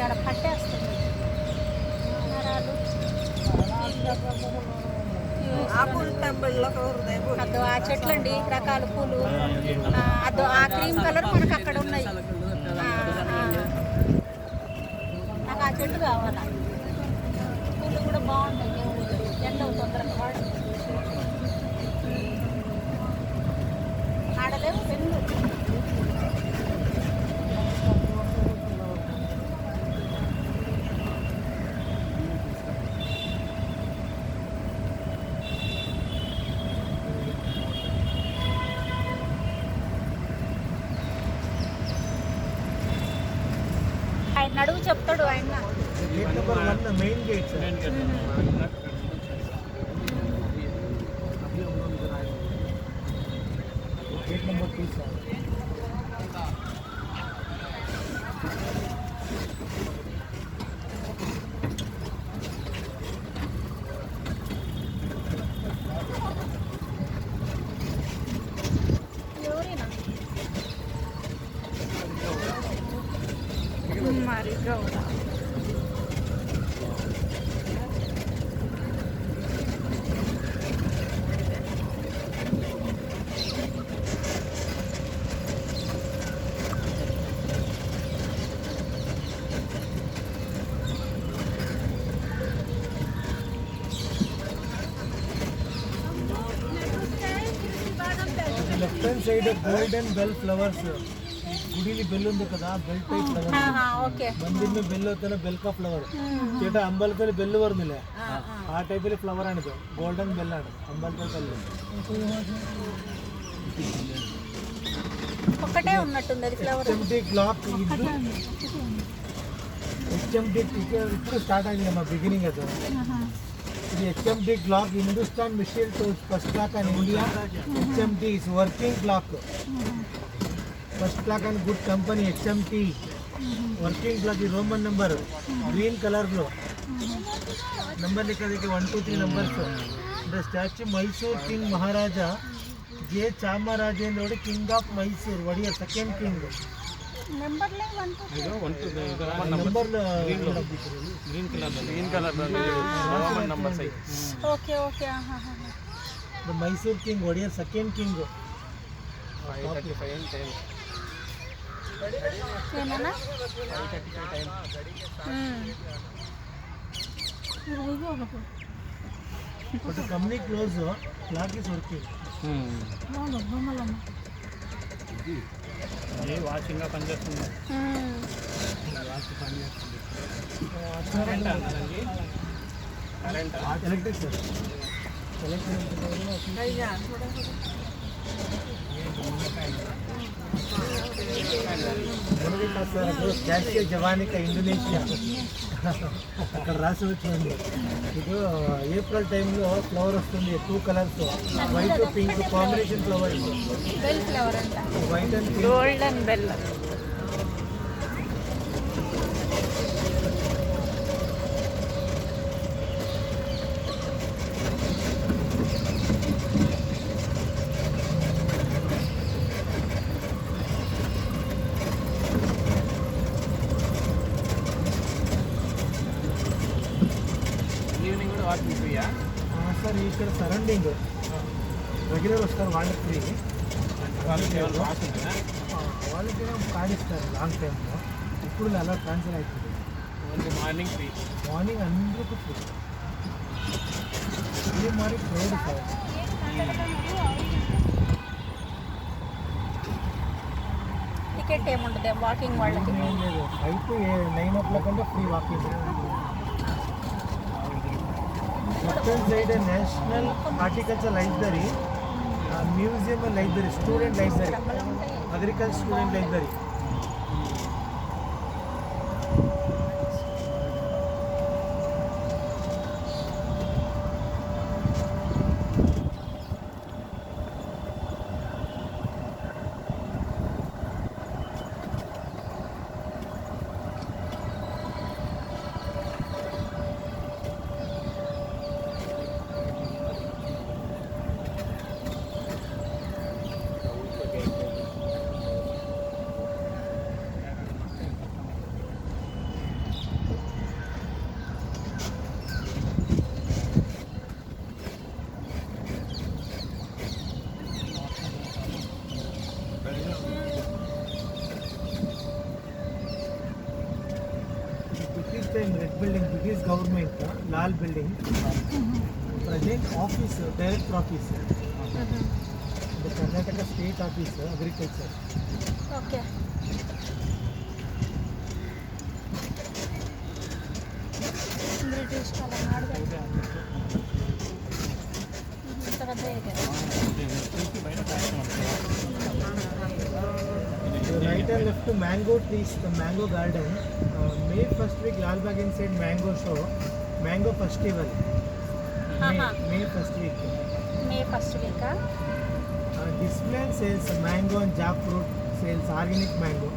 ఆడ పట్టేస్తుంది అదో ఆ చెట్లు అండి రకాల పూలు అదో ఆ క్రీమ్ కలర్ మనకు అక్కడ ఉన్నాయి. నాకు ఆ చెట్టు కావాలా. పూలు కూడా బాగుంటాయి. ఎండ తొందరగా వాడు ఆడలేవు పెన్ను. ఆయన నడువు చెప్తాడు ఆయన. Main gate gate number 2 sir. ఎవరైనా మరి గౌడ left hand side golden bell flowers. గుడిಲಿ ಬೆಲ್ ఉంది కదా, ಬೆಲ್ ಟೈಪ್ ಫ್ಲವರ್. ಓಕೆ मंदिर में बेल होता है, बेल का फ्लवर. ചേട്ടാ അമ്പലത്തിൽ ബെല്ല് വരുന്നില്ലേ, ആ ടൈപ്പിൽ ഫ്ലവർ ആണിത്. ഗോൾഡൻ ബെല്ലാണ് അമ്പലത്തിൽ ബെല്ല്. ఒకటే ఉన్నట్టుంది అది ఫ్లవర్. హెచ్ఎంటి క్లాక్ ఇది. హెచ్ఎంటి ఇప్పుడు స్టార్ట్ అయింది మా బిగినింగ్ అది. ఇది HMT clock, Hindustan machine tools first clock and India. HMT is working clock. First clock and good company HMT working clock. ఈ రోమన్ నెంబర్ గ్రీన్ కలర్లో నెంబర్ लिखा देखिए 1 2 3 numbers. The statue Mysore king Maharaja J Chamarajendra king of Mysore Wadiyar second king. Number లే 1 green colour Roman number Sye. Okay okay. The Mysore king Wadiyar second king. 5:35 and 10. ఏమన్నా 5:35 time. But the company close, clock is working. ये watching का పనిచేస్తుంది. Watch పనిచేస్తుంది. Current అండి. Current electric sir. Electric Cassia javanica Indonesia అక్కడ రాసి వచ్చింది. ఇది ఏప్రిల్ టైంలో ఫ్లవర్ వస్తుంది, 2 colours, white pink combination flower. Bell flower అంట, white and golden bell. Sir ఇక్కడ సరౌండింగ్ రెగ్యులర్ వస్తారు, వాళ్ళకి ఫ్రీ. వాళ్ళకి కార్డ్ ఇస్తారు లాంగ్ టైంలో. ఇప్పుడు అలా ట్రాన్స్ఫర్ అవుతుంది. మార్నింగ్ ఫ్రీ, మార్నింగ్ అందరికీ ఫ్రీ. ఇది మరి క్రౌడ్ సార్. టికెట్ ఏముంటుంది వాకింగ్ వాళ్ళకి? ఏం లేదు, 5 to 9 o'clock అంటే free walking. Western side national horticulture library, museum library, student library, agriculture student library. time red building, British government, Lal building. Present office, director office. The Karnataka state office, agriculture. Okay British కాలం నాడుగా ఇంత పెద్ద area బయట factory ఉంటుంది. So right and left to mango trees, the mango garden. May first week Lal Bagh inside mango show, mango festival. May first week. May first వీకా Display sales mango and jackfruit sales, organic mango.